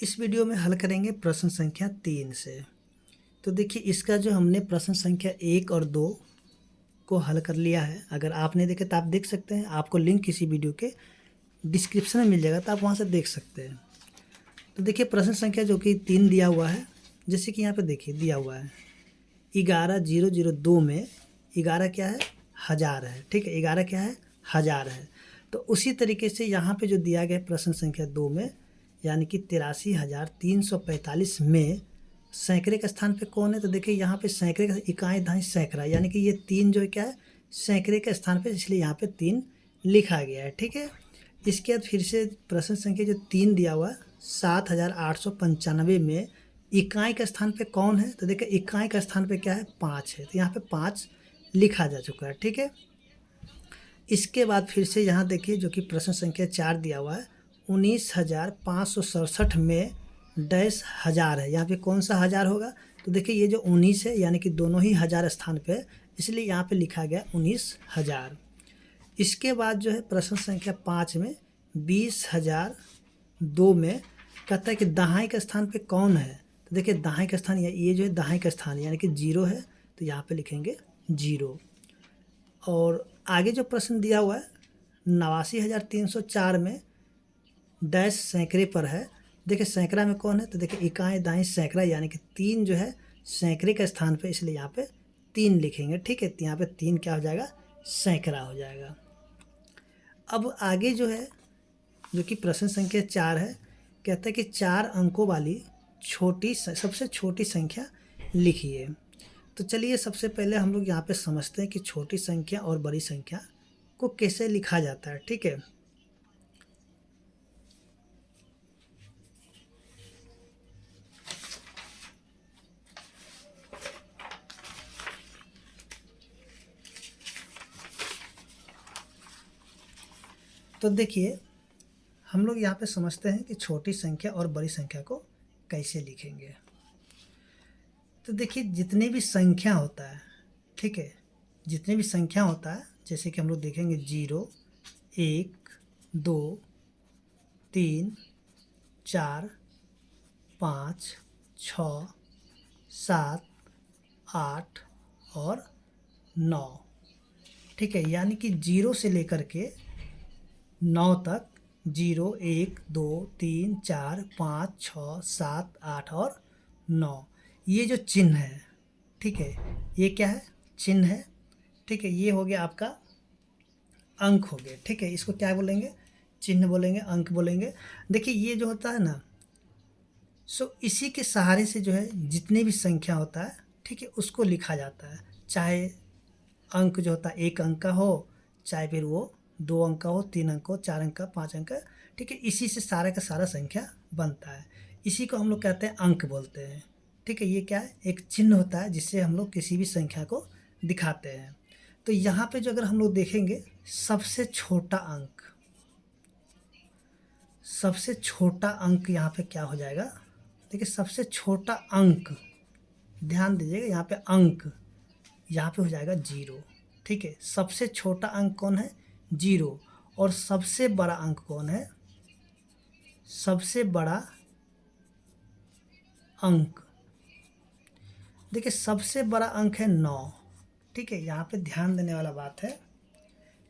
इस वीडियो में हल करेंगे प्रश्न संख्या 3 से। तो देखिए इसका जो हमने प्रश्न संख्या 1 और 2 को हल कर लिया है। अगर आप नहीं देखे तो आप देख सकते हैं, आपको लिंक किसी वीडियो के डिस्क्रिप्शन में मिल जाएगा, तो आप वहाँ से देख सकते हैं। तो देखिए प्रश्न संख्या जो कि 3 दिया हुआ है, जैसे कि यहाँ पे देखिए दिया हुआ है 11,002 में 11 क्या है, हज़ार है। ठीक है, 11 क्या है, हज़ार है। तो उसी तरीके से यहाँ पे जो दिया गया है प्रश्न संख्या 2 में, यानी कि 83,345 में सैकड़े के स्थान पे कौन है। तो देखिए यहाँ पे सैकड़े का इकाई दहाई सैकड़ा, यानी कि ये 3 जो है क्या है, सैकड़े के स्थान पे, इसलिए यहाँ पे 3 लिखा गया है। ठीक है, इसके बाद फिर से प्रश्न संख्या जो 3 दिया हुआ है 7,895 में इकाई के स्थान पे कौन है। तो देखिए इकाई का स्थान पे क्या है, 5 है, तो यहाँ पे 5 लिखा जा चुका है। ठीक है, इसके बाद फिर से यहाँ देखिए जो कि प्रश्न संख्या 4 दिया हुआ है 19,567 में डैश हज़ार है। यहाँ पे कौन सा हज़ार होगा। तो देखिए ये जो 19 है, यानी कि दोनों ही हज़ार स्थान पे है, इसलिए यहाँ पे लिखा गया 19,000। इसके बाद जो है प्रश्न संख्या 5 में 20,002 में कहता है कि दहाई के स्थान पे कौन है। तो देखिए दहाई का स्थान, ये जो है दहाई का स्थान यानी कि 0 है, तो यहाँ पे लिखेंगे 0। और आगे जो प्रश्न दिया हुआ है 89,304 में डैश सैकड़े पर है। देखिए सैकड़ा में कौन है। तो देखिए इकाई दाई सैकड़ा, यानी कि 3 जो है सैकड़े के स्थान पे, इसलिए यहाँ पे 3 लिखेंगे। ठीक है, तो यहाँ पे 3 क्या हो जाएगा, सैकड़ा हो जाएगा। अब आगे जो है जो कि प्रश्न संख्या 4 है, कहता है कि 4 अंकों वाली सबसे छोटी संख्या लिखिए। तो चलिए सबसे पहले हम लोग यहाँ पे समझते हैं कि छोटी संख्या और बड़ी संख्या को कैसे लिखा जाता है। ठीक है, तो देखिए हम लोग यहाँ पे समझते हैं कि छोटी संख्या और बड़ी संख्या को कैसे लिखेंगे। तो देखिए जितने भी संख्या होता है, ठीक है, जितने भी संख्या होता है, जैसे कि हम लोग देखेंगे 0, 1, 2, 3, 4, 5, 6, 7, 8 और 9। ठीक है, यानी कि 0 से लेकर के 9 तक, 0, 1, 2, 3, 4, 5, 6, 7, 8 और 9, ये जो चिन्ह है, ठीक है, ये क्या है, चिन्ह है। ठीक है, ये हो गया आपका अंक हो गए। ठीक है, इसको क्या बोलेंगे, चिन्ह बोलेंगे, अंक बोलेंगे। देखिए ये जो होता है ना, सो इसी के सहारे से जो है जितने भी संख्या होता है, ठीक है, उसको लिखा जाता है। चाहे अंक जो होता है 1 अंक का हो, चाहे फिर वो 2 अंक का हो, 3 अंक हो, 4 अंक का, 5 अंक का। ठीक है, इसी से सारा का सारा संख्या बनता है। इसी को हम लोग कहते हैं अंक बोलते हैं। ठीक है, ये क्या है, एक चिन्ह होता है जिससे हम लोग किसी भी संख्या को दिखाते हैं। तो यहाँ पे जो अगर हम लोग देखेंगे सबसे छोटा अंक, सबसे छोटा अंक यहाँ पे क्या हो जाएगा। देखिए सबसे छोटा अंक, ध्यान दीजिएगा यहाँ पे अंक, यहाँ पे हो जाएगा 0। ठीक है, सबसे छोटा अंक कौन है, 0। और सबसे बड़ा अंक कौन है, सबसे बड़ा अंक, देखिए सबसे बड़ा अंक है 9। ठीक है, यहाँ पे ध्यान देने वाला बात है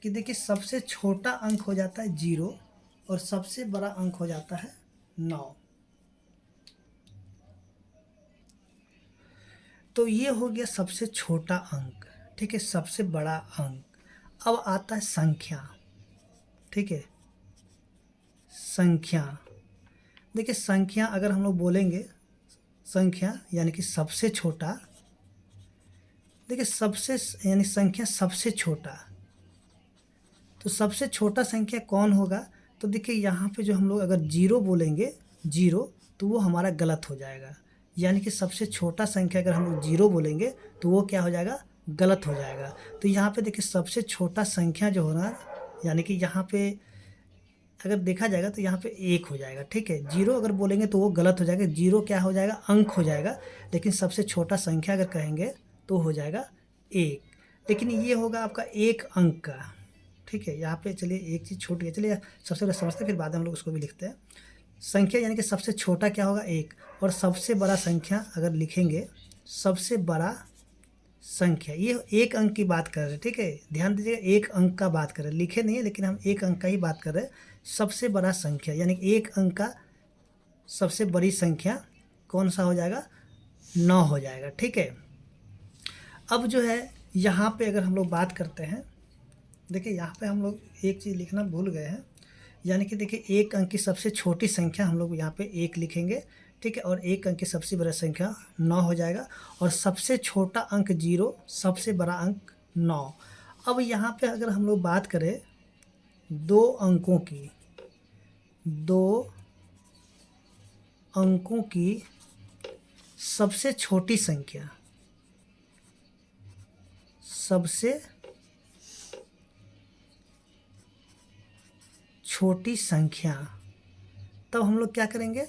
कि देखिए सबसे छोटा अंक हो जाता है 0 और सबसे बड़ा अंक हो जाता है 9। तो ये हो गया सबसे छोटा अंक। ठीक है, सबसे बड़ा अंक। अब आता है संख्या। ठीक है, संख्या, देखिए संख्या अगर हम लोग बोलेंगे, संख्या यानी कि सबसे छोटा, देखिए सबसे यानी संख्या सबसे छोटा, तो सबसे छोटा संख्या कौन होगा। तो देखिए यहाँ पे जो हम लोग अगर 0 बोलेंगे, 0, तो वो हमारा गलत हो जाएगा। यानी कि सबसे छोटा संख्या अगर हम लोग 0 बोलेंगे तो वो क्या हो जाएगा, गलत हो जाएगा। तो यहाँ पे देखिए सबसे छोटा संख्या जो हो रहा है, यानी कि यहाँ पे अगर देखा जाएगा तो यहाँ पे 1 हो जाएगा। ठीक है, 0 अगर बोलेंगे तो वो गलत हो जाएगा, 0 क्या हो जाएगा, अंक हो जाएगा। लेकिन सबसे छोटा संख्या अगर कहेंगे तो हो जाएगा 1। लेकिन ये होगा आपका 1 अंक का। ठीक है, यहाँ पे चलिए एक चीज़ छूट गई, चलिए सबसे पहले समझते हैं, फिर बाद में हम लोग उसको भी लिखते हैं। संख्या यानी कि सबसे छोटा क्या होगा 1, और सबसे बड़ा संख्या अगर लिखेंगे, सबसे बड़ा संख्या, ये एक अंक की बात कर रहे हैं, ठीक है, ध्यान दीजिएगा, एक अंक का बात कर रहे हैं, लिखे नहीं है लेकिन हम एक अंक का ही बात कर रहे हैं। सबसे बड़ा संख्या यानी कि एक अंक का सबसे बड़ी संख्या कौन सा हो जाएगा, 9 हो जाएगा, ठीक है। अब जो है यहाँ पे अगर हम लोग बात करते हैं, देखिए यहाँ पे हम लोग एक चीज़ लिखना भूल गए हैं, यानी कि देखिए एक अंक की सबसे छोटी संख्या हम लोग यहाँ पे 1 लिखेंगे, ठीक है, और एक अंक की सबसे बड़ा संख्या 9 हो जाएगा, और सबसे छोटा अंक 0, सबसे बड़ा अंक 9। अब यहाँ पे अगर हम लोग बात करें दो अंकों की सबसे छोटी संख्या, सबसे छोटी संख्या, तब हम लोग क्या करेंगे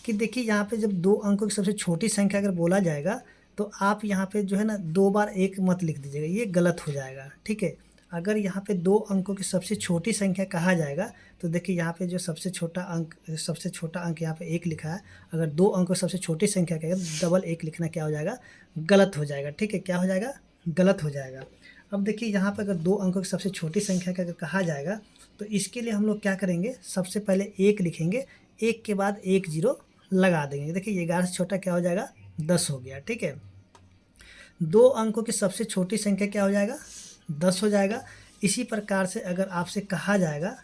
कि देखिए यहाँ पे जब दो अंकों की सबसे छोटी संख्या अगर बोला जाएगा तो आप यहाँ पे जो है ना 2 बार 1 मत लिख दीजिएगा, ये गलत हो जाएगा, ठीक है। अगर यहाँ पे 2 अंकों की सबसे छोटी संख्या कहा जाएगा तो देखिए यहाँ पे जो सबसे छोटा अंक यहाँ पे 1 लिखा है, अगर 2 अंकों की सबसे छोटी संख्या कहेगा तो डबल 1 लिखना क्या हो जाएगा, गलत हो जाएगा, ठीक है, क्या हो जाएगा, गलत हो जाएगा। अब देखिए यहाँ पर अगर 2 अंकों की सबसे छोटी संख्या का अगर कहा जाएगा तो इसके लिए हम लोग क्या करेंगे, सबसे पहले 1 लिखेंगे, 1 के बाद 1 0 लगा देंगे, देखिए 11 से छोटा क्या हो जाएगा, 10 हो गया, ठीक है। 2 अंकों की सबसे छोटी संख्या क्या हो जाएगा, 10 हो जाएगा। इसी प्रकार से अगर आपसे कहा जाएगा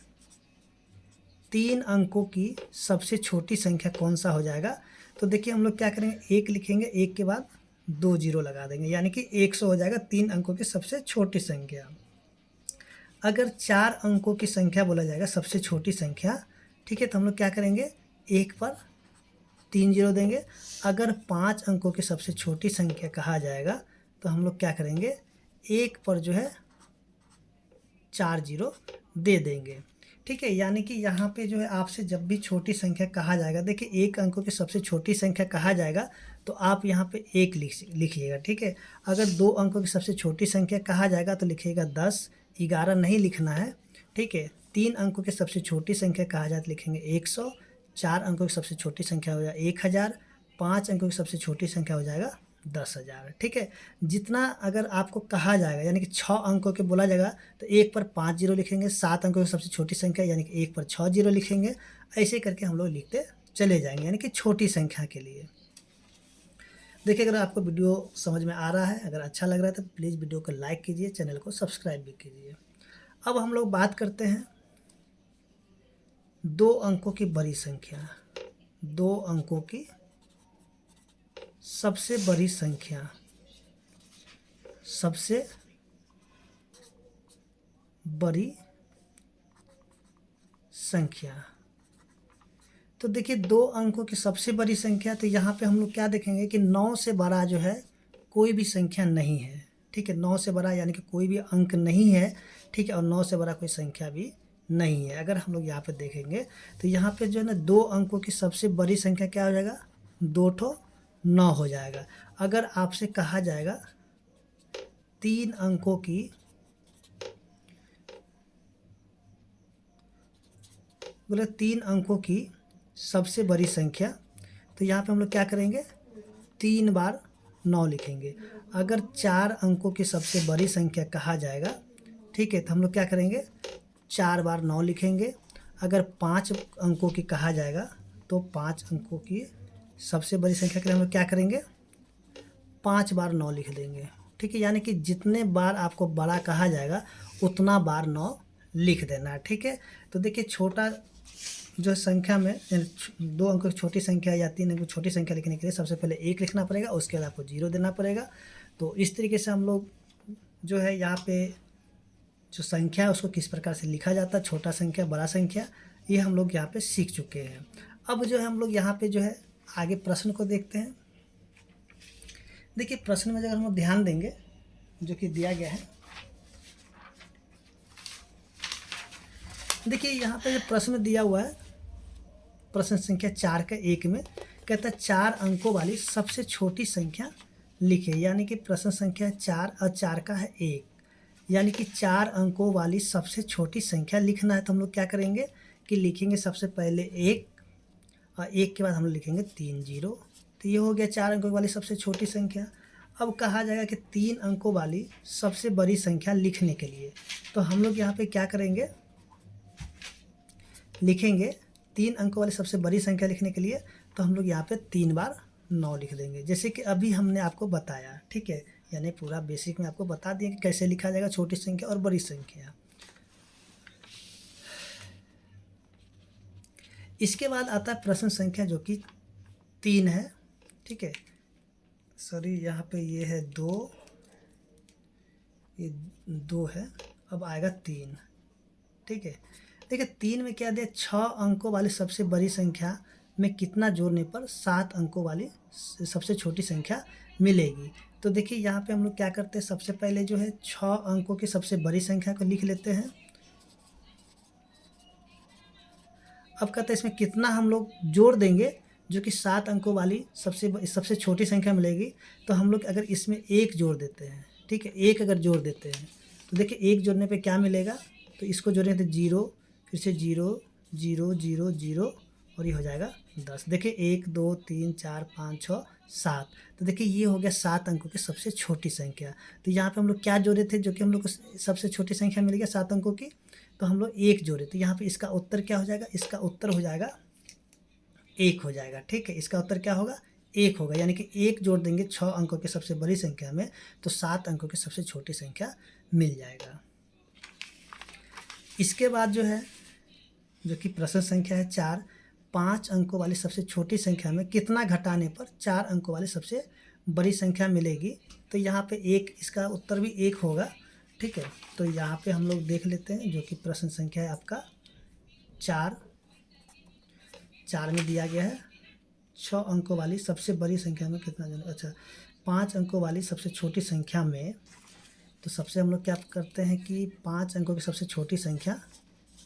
3 अंकों की सबसे छोटी संख्या कौन सा हो जाएगा, तो देखिए हम लोग क्या करेंगे, 1 लिखेंगे, 1 के बाद 2 0 लगा देंगे, यानी कि 100 हो जाएगा 3 अंकों की सबसे छोटी संख्या। अगर 4 अंकों की संख्या बोला जाएगा सबसे छोटी संख्या, ठीक है, तो हम लोग क्या करेंगे, 1 पर 3 0 देंगे। अगर 5 अंकों की सबसे छोटी संख्या कहा जाएगा तो हम लोग क्या करेंगे, 1 पर जो है 4 0 दे देंगे, ठीक है। यानी कि यहाँ पे जो है आपसे जब भी छोटी संख्या कहा जाएगा, देखिए 1 अंकों की सबसे छोटी संख्या कहा जाएगा तो आप यहाँ पे 1 लिखिएगा, ठीक है। अगर 2 अंकों की सबसे छोटी संख्या कहा जाएगा तो लिखिएगा 10, 11 नहीं लिखना है, ठीक है। 3 अंकों की सबसे छोटी संख्या कहा जाए तो लिखेंगे 100, 4 अंकों की सबसे छोटी संख्या हो जाएगा 1000, 5 अंकों की सबसे छोटी संख्या हो जाएगा 10,000, ठीक है। जितना अगर आपको कहा जाएगा यानी कि 6 अंकों के बोला जाएगा तो 1 पर 5 0 लिखेंगे, 7 अंकों की सबसे छोटी संख्या यानी कि 1 पर 6 0 लिखेंगे, ऐसे करके हम लोग लिखते चले जाएंगे, यानी कि छोटी संख्या के लिए। देखिए अगर आपको वीडियो समझ में आ रहा है, अगर अच्छा लग रहा है तो प्लीज़ वीडियो को लाइक कीजिए, चैनल को सब्सक्राइब भी कीजिए। अब हम लोग बात करते हैं 2 अंकों की बड़ी संख्या, 2 अंकों की सबसे बड़ी संख्या, सबसे बड़ी संख्या। तो देखिए 2 अंकों की सबसे बड़ी संख्या, तो यहाँ पे हम लोग क्या देखेंगे कि 9 से बड़ा जो है कोई भी संख्या नहीं है, ठीक है। 9 से बड़ा यानी कि कोई भी अंक नहीं है, ठीक है, और 9 से बड़ा कोई संख्या भी नहीं है। अगर हम लोग यहाँ पे देखेंगे तो यहाँ पे जो है ना 2 अंकों की सबसे बड़ी संख्या क्या हो जाएगा, 2 ठो 9 हो जाएगा। अगर आपसे कहा जाएगा 3 अंकों की बोले 3 अंकों की सबसे बड़ी संख्या, तो यहाँ पे हम लोग क्या करेंगे, 3 बार 9 लिखेंगे। अगर 4 अंकों की सबसे बड़ी संख्या कहा जाएगा, ठीक है, तो हम लोग क्या करेंगे, 4 बार 9 लिखेंगे। अगर 5 अंकों की कहा जाएगा तो 5 अंकों की सबसे बड़ी संख्या के लिए हम लोग क्या करेंगे, 5 बार 9 लिख देंगे, ठीक है। यानी कि जितने बार आपको बड़ा कहा जाएगा उतना बार 9 लिख देना है, ठीक है। तो देखिए छोटा जो संख्या में 2 अंकों की छोटी संख्या या 3 अंकों की छोटी संख्या लिखने के लिए सबसे पहले 1 लिखना पड़ेगा, उसके बाद आपको 0 देना पड़ेगा। तो इस तरीके से हम लोग जो है यहाँ पे जो संख्या है उसको किस प्रकार से लिखा जाता है, छोटा संख्या बड़ा संख्या, ये हम लोग यहाँ पे सीख चुके हैं। अब जो है हम लोग यहाँ पे जो है आगे प्रश्न को देखते हैं। देखिए प्रश्न में अगर हम लोग ध्यान देंगे जो कि दिया गया है, देखिए यहाँ पे जो प्रश्न दिया हुआ है, प्रश्न संख्या 4 का 1 में कहता है 4 अंकों वाली सबसे छोटी संख्या लिखे, यानी कि प्रश्न संख्या 4 और 4 का है 1, यानी कि 4 अंकों वाली सबसे छोटी संख्या लिखना है। तो हम लोग क्या करेंगे कि लिखेंगे सबसे पहले 1, और 1 के बाद हम लोग लिखेंगे 3 जीरो। तो ये हो गया 4 अंकों वाली सबसे छोटी संख्या। अब कहा जाएगा कि 3 अंकों वाली सबसे बड़ी संख्या लिखने के लिए तो हम लोग यहाँ पे क्या करेंगे, लिखेंगे 3 अंकों वाली सबसे बड़ी संख्या लिखने के लिए तो हम लोग यहाँ पे 3 बार 9 लिख देंगे, जैसे कि अभी हमने आपको बताया। ठीक है, यानी पूरा बेसिक में आपको बता दिया कि कैसे लिखा जाएगा छोटी संख्या और बड़ी संख्या। इसके बाद आता है प्रश्न संख्या जो कि 3 है। ठीक है, सॉरी यहाँ पे ये है 2, ये 2 है, अब आएगा 3। ठीक है, देखिए 3 में क्या दिया, 6 अंकों वाली सबसे बड़ी संख्या में कितना जोड़ने पर 7 अंकों वाली सबसे छोटी संख्या मिलेगी। तो देखिए यहाँ पे हम लोग क्या करते हैं, सबसे पहले जो है 6 अंकों की सबसे बड़ी संख्या को लिख लेते हैं। अब कहते हैं इसमें कितना हम लोग जोड़ देंगे जो कि 7 अंकों वाली सबसे छोटी संख्या मिलेगी। तो हम लोग अगर इसमें 1 जोड़ देते हैं, ठीक है, 1 अगर जोड़ देते हैं तो देखिए 1 जोड़ने पे क्या मिलेगा, तो इसको जोड़ने तो 0, फिर से 0 0 0 0 और ये हो जाएगा 10। देखिए 1 2 3 4 5 6 7, तो देखिए ये हो गया 7 अंकों की सबसे छोटी संख्या। तो यहाँ पे हम लोग क्या जोड़े थे, जो कि हम लोग को सबसे छोटी संख्या मिल गया 7 अंकों की, तो हम लोग 1 जोड़े। तो यहाँ पे इसका उत्तर क्या हो जाएगा, इसका उत्तर हो जाएगा 1 हो जाएगा। ठीक है, इसका उत्तर क्या होगा, 1 होगा, यानी कि 1 जोड़ देंगे 6 अंकों की सबसे बड़ी संख्या में तो 7 अंकों की सबसे छोटी संख्या मिल जाएगा। इसके बाद जो है, जो कि प्रश्न संख्या है 4, 5 अंकों वाली सबसे छोटी संख्या में कितना घटाने पर 4 अंकों वाली सबसे बड़ी संख्या मिलेगी। तो यहाँ पे 1, इसका उत्तर भी 1 होगा। ठीक है, तो यहाँ पे हम लोग देख लेते हैं, जो कि प्रश्न संख्या है आपका 4 में दिया गया है 6 अंकों वाली सबसे बड़ी संख्या में कितना अच्छा 5 अंकों वाली सबसे छोटी संख्या में। तो सबसे हम लोग क्या करते हैं कि 5 अंकों की सबसे छोटी संख्या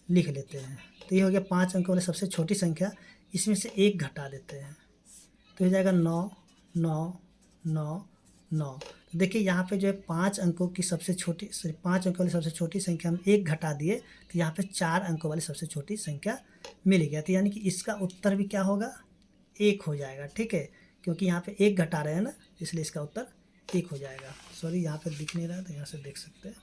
लिख लेते हैं। तो ये हो गया 5 अंकों वाली सबसे छोटी संख्या, इसमें से 1 घटा देते हैं तो हो जाएगा 9 9 9 9। तो देखिए यहाँ पे जो है 5 अंकों की सबसे छोटी 5 अंकों वाली सबसे छोटी संख्या में 1 घटा दिए तो यहाँ पे 4 अंकों वाली सबसे छोटी संख्या मिल गया। तो यानी कि इसका उत्तर भी क्या होगा, 1 हो जाएगा। ठीक है, क्योंकि यहाँ पे 1 घटा रहे हैं ना, इसलिए इसका उत्तर 1 हो जाएगा। सॉरी यहाँ पे दिख नहीं रहा, तो यहाँ से देख सकते हैं।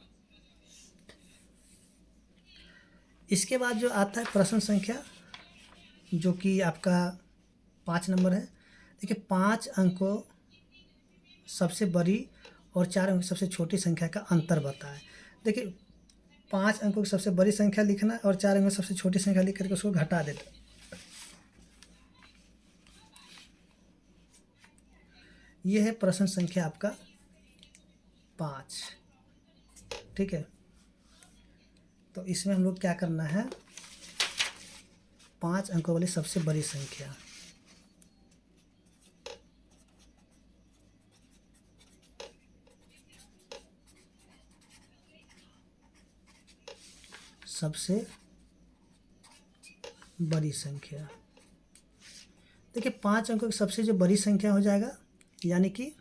इसके बाद जो आता है प्रश्न संख्या जो कि आपका 5 नंबर है। देखिए 5 अंकों सबसे बड़ी और 4 अंकों की सबसे छोटी संख्या का अंतर बताएं। देखिए 5 अंकों की सबसे बड़ी संख्या लिखना है और 4 अंकों की सबसे छोटी संख्या लिख करके उसको घटा देना। ये है प्रश्न संख्या आपका 5। ठीक है, तो इसमें हम लोग क्या करना है, 5 अंकों वाली सबसे बड़ी संख्या, सबसे बड़ी संख्या। देखिए 5 अंकों की सबसे जो बड़ी संख्या हो जाएगा, यानी कि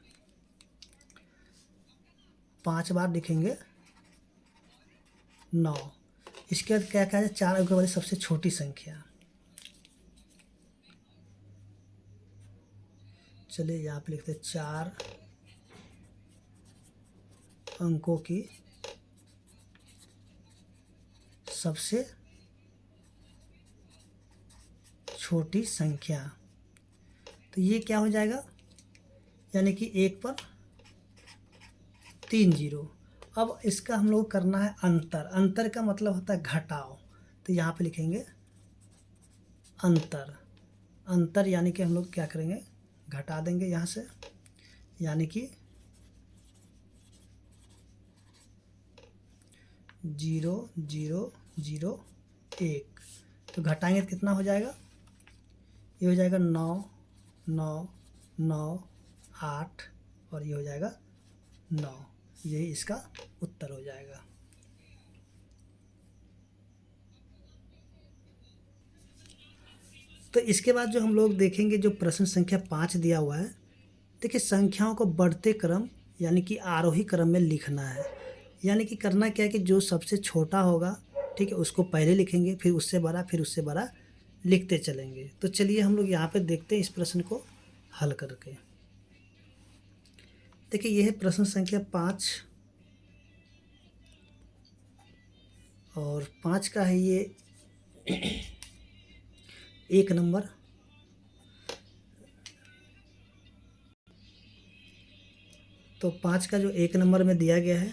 5 बार लिखेंगे 9। इसके बाद क्या कहा जाए, 4 अंकों वाली सबसे छोटी संख्या, चलिए यहाँ पे लिखते हैं 4 अंकों की सबसे छोटी संख्या। तो ये क्या हो जाएगा, यानी कि 1 पर 3 जीरो। अब इसका हम लोग करना है अंतर। अंतर का मतलब होता है घटाव, तो यहाँ पे लिखेंगे अंतर। अंतर यानी कि हम लोग क्या करेंगे, घटा देंगे यहाँ से, यानी कि 0 0 0 1। तो घटाएंगे तो कितना हो जाएगा, ये हो जाएगा 9 9 9 8 और ये हो जाएगा 9। यही इसका उत्तर हो जाएगा। तो इसके बाद जो हम लोग देखेंगे, जो प्रश्न संख्या 5 दिया हुआ है, देखिए संख्याओं को बढ़ते क्रम यानी कि आरोही क्रम में लिखना है। यानी कि करना क्या है कि जो सबसे छोटा होगा, ठीक है, उसको पहले लिखेंगे, फिर उससे बड़ा, फिर उससे बड़ा लिखते चलेंगे। तो चलिए हम लोग यहाँ पे देखते हैं इस प्रश्न को हल करके। देखिए यह है प्रश्न संख्या 5 और 5 का है ये 1 नंबर। तो 5 का जो 1 नंबर में दिया गया है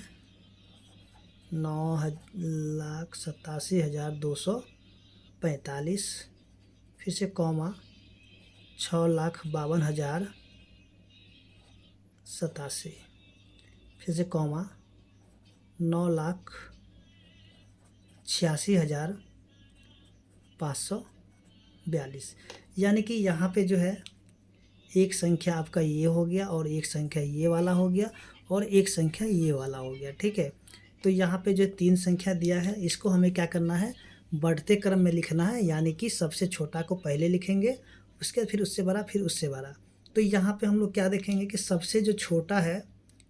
9,87,245, फिर से कॉमा 6,52,087, फिर से कॉमा 9,86,542। यानी कि यहाँ पे जो है एक संख्या आपका ये हो गया और एक संख्या ये वाला हो गया और एक संख्या ये वाला हो गया, ठीक है। तो यहाँ पे जो 3 संख्या दिया है इसको हमें क्या करना है, बढ़ते क्रम में लिखना है। यानी कि सबसे छोटा को पहले लिखेंगे, उसके बाद फिर उससे बड़ा, फिर उससे बड़ा। तो यहाँ पे हम लोग क्या देखेंगे कि सबसे जो छोटा है,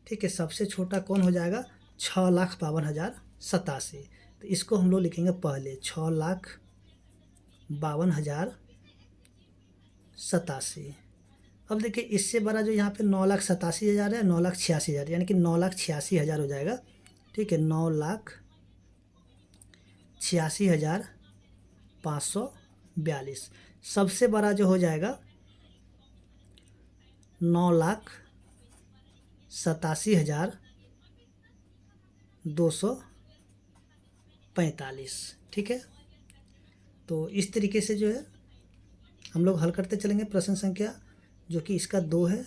ठीक है, सबसे छोटा कौन हो जाएगा, 6,52,087। तो इसको हम लोग लिखेंगे पहले 6,52,087। अब देखिए इससे बड़ा जो यहाँ पे 9,87,000 है, 9,86,000, यानी कि 9,86,000 हो जाएगा, ठीक है। 9,86,542। सबसे बड़ा जो हो जाएगा 9,87,245, ठीक है। तो इस तरीके से जो है हम लोग हल करते चलेंगे प्रश्न संख्या जो कि इसका 2 है।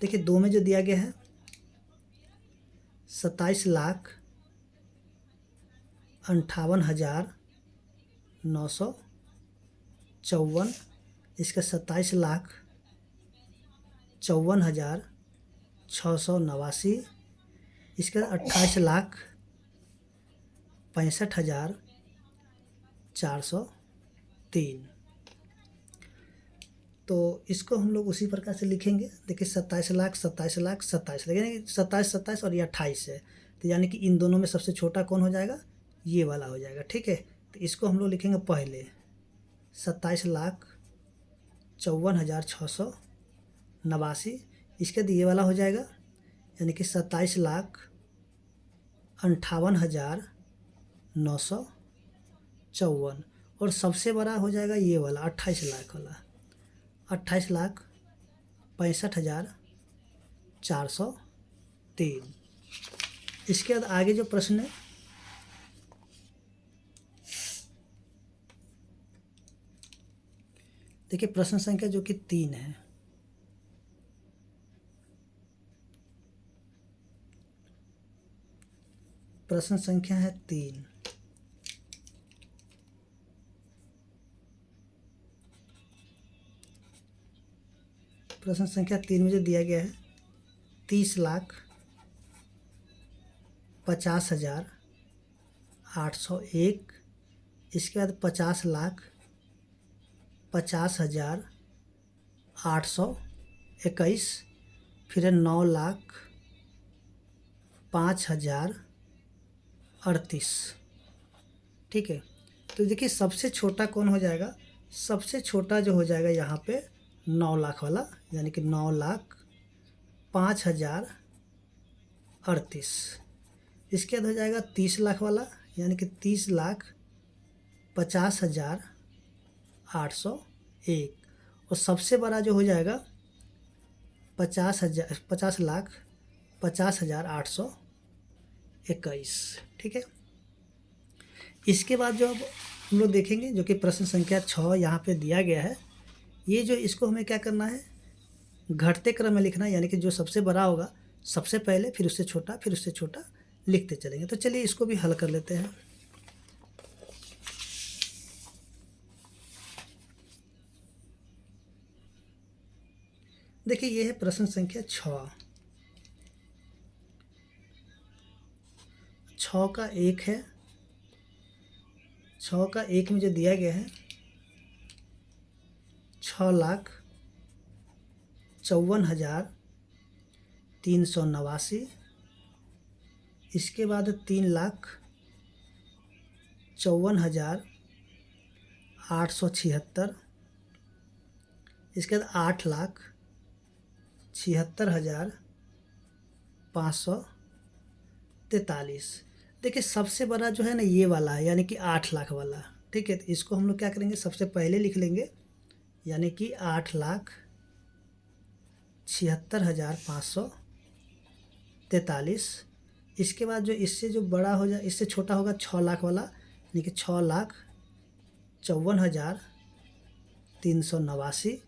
देखिए 2 में जो दिया गया है 27,58,954, इसका 27,54,689, इसका 28,65,403। तो इसको हम लोग उसी प्रकार से लिखेंगे। देखिए 27,00,000, 27,00,000, 27,00,000, यानी 27, 27 और ये 28 है। तो यानी कि इन दोनों में सबसे छोटा कौन हो जाएगा, ये वाला हो जाएगा, ठीक है। तो इसको हम लोग लिखेंगे पहले 27,54,689, इसके बाद ये वाला हो जाएगा, यानी कि 27,58,954, और सबसे बड़ा हो जाएगा ये वाला 28,00,000 वाला, 28,65,403। इसके बाद आगे जो प्रश्न है, देखिए प्रश्न संख्या जो कि 3 है। प्रश्न संख्या है 3। प्रश्न संख्या 3 में जो दिया गया है 30,50,801, इसके बाद 50,50,821, फिर है 9,05,038, ठीक है। तो देखिए सबसे छोटा कौन हो जाएगा, सबसे छोटा जो हो जाएगा यहाँ पे 9 लाख वाला, यानी कि 9,05,038। इसके बाद हो जाएगा 30 लाख वाला, यानी कि 30,50,801, और सबसे बड़ा जो हो जाएगा 50,50,50,821, ठीक है। इसके बाद जो अब हम लोग देखेंगे जो कि प्रश्न संख्या 6 यहाँ पे दिया गया है, ये जो इसको हमें क्या करना है, घटते क्रम में लिखना है। यानी कि जो सबसे बड़ा होगा सबसे पहले, फिर उससे छोटा, फिर उससे छोटा लिखते चलेंगे। तो चलिए इसको भी हल कर लेते हैं। देखिए ये है प्रश्न संख्या 6। 6 का 1 है। 6 का 1 में जो दिया गया है 6,54,389, इसके बाद 3,54,821, 876, इसके बाद 8,76,543। देखिए सबसे बड़ा जो है ना ये वाला है, यानी कि 8 लाख वाला। ठीक है, तो इसको हम लोग क्या करेंगे, सबसे पहले लिख लेंगे, यानी कि 8,76,543। इसके बाद जो इससे जो बड़ा हो जाए, इससे छोटा होगा 6 लाख वाला, यानी कि 6,54,389।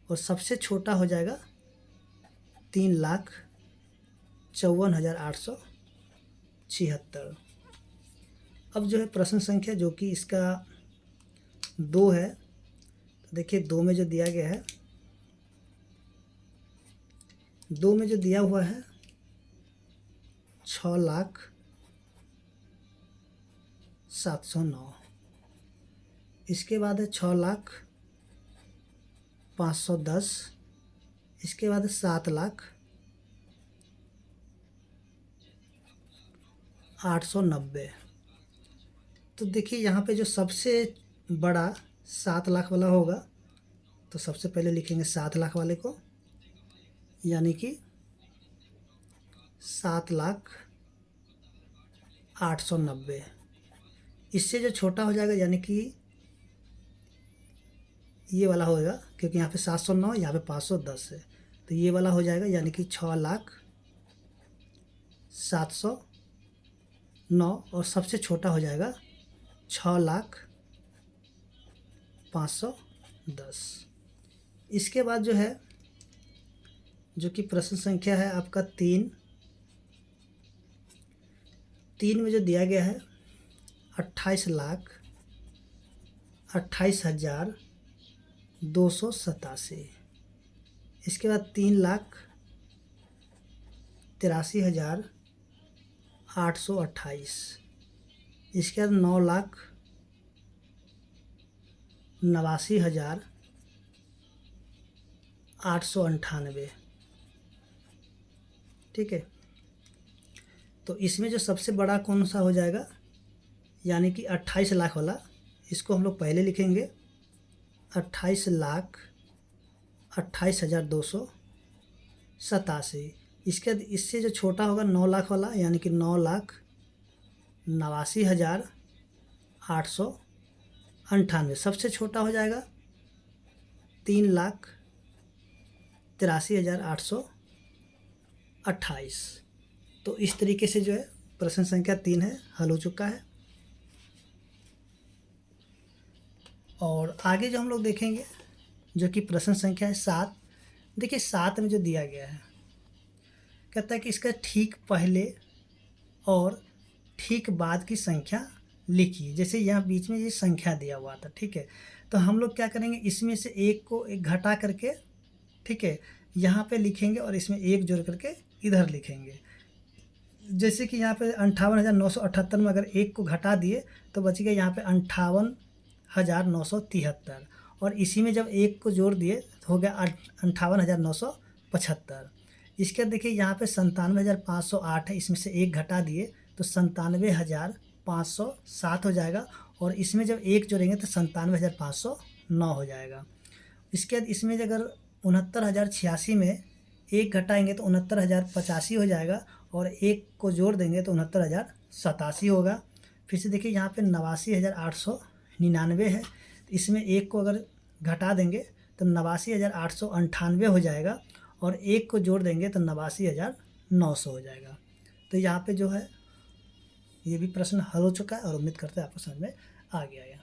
और सबसे छोटा हो जाएगा 3,54,876। अब जो है प्रश्न संख्या जो कि इसका 2 है, तो देखिए 2 में जो दिया गया है, 2 में जो दिया हुआ है 6,07,9। इसके बाद है 6,05,10। इसके बाद है 7,08,90। तो देखिए यहाँ पे जो सबसे बड़ा 7 लाख वाला होगा, तो सबसे पहले लिखेंगे 7 लाख वाले को, यानी कि 7,08,90। इससे जो छोटा हो जाएगा, यानी कि ये वाला होगा, क्योंकि यहाँ पे 709, यहाँ पे 510 है, तो ये वाला हो जाएगा, यानी कि 6,07,9। और सबसे छोटा हो जाएगा 6,05,10। इसके बाद जो है, जो कि प्रश्न संख्या है आपका 3 में जो दिया गया है 28,28,287। इसके बाद 3,83,828। इसके बाद 9,89,898। ठीक है, तो इसमें जो सबसे बड़ा कौन सा हो जाएगा, यानी कि 28 लाख वाला, इसको हम लोग पहले लिखेंगे 28,28,287। इसके बाद इससे जो छोटा होगा 9 लाख वाला, यानी कि 9,89,898। सबसे छोटा हो जाएगा 3,83,828। तो इस तरीके से जो है प्रश्न संख्या 3 है, हल हो चुका है। और आगे जो हम लोग देखेंगे, जो कि प्रश्न संख्या है 7। देखिए 7 में जो दिया गया है, कहता है कि इसका ठीक पहले और ठीक बाद की संख्या लिखिए। जैसे यहाँ बीच में ये संख्या दिया हुआ था, ठीक है, तो हम लोग क्या करेंगे, इसमें से एक को एक घटा करके, ठीक है, यहाँ पे लिखेंगे और इसमें एक जोड़ करके इधर लिखेंगे। जैसे कि यहाँ पे 58,978 में अगर एक को घटा दिए तो बच गया यहाँ पे 58,973। और इसी में जब एक को जोड़ दिए तो हो गया 58,975। इसके देखिए यहाँ पे 97,508 है, इसमें से एक घटा दिए तो 97,507 हो जाएगा। और इसमें जब एक जोड़ेंगे तो 97,509 हो जाएगा। इसके बाद इसमें अगर 69,086 में एक घटाएंगे तो 69,085 हो जाएगा, और एक को जोड़ देंगे तो 69,087 होगा। फिर से देखिए यहाँ पे 89,899 है, इसमें एक को अगर घटा देंगे तो 89,898 हो जाएगा, और एक को जोड़ देंगे तो 89,900 हो जाएगा। तो यहाँ पे जो है ये भी प्रश्न हल हो चुका है, और उम्मीद करते हैं आपको समझ में आ गया है।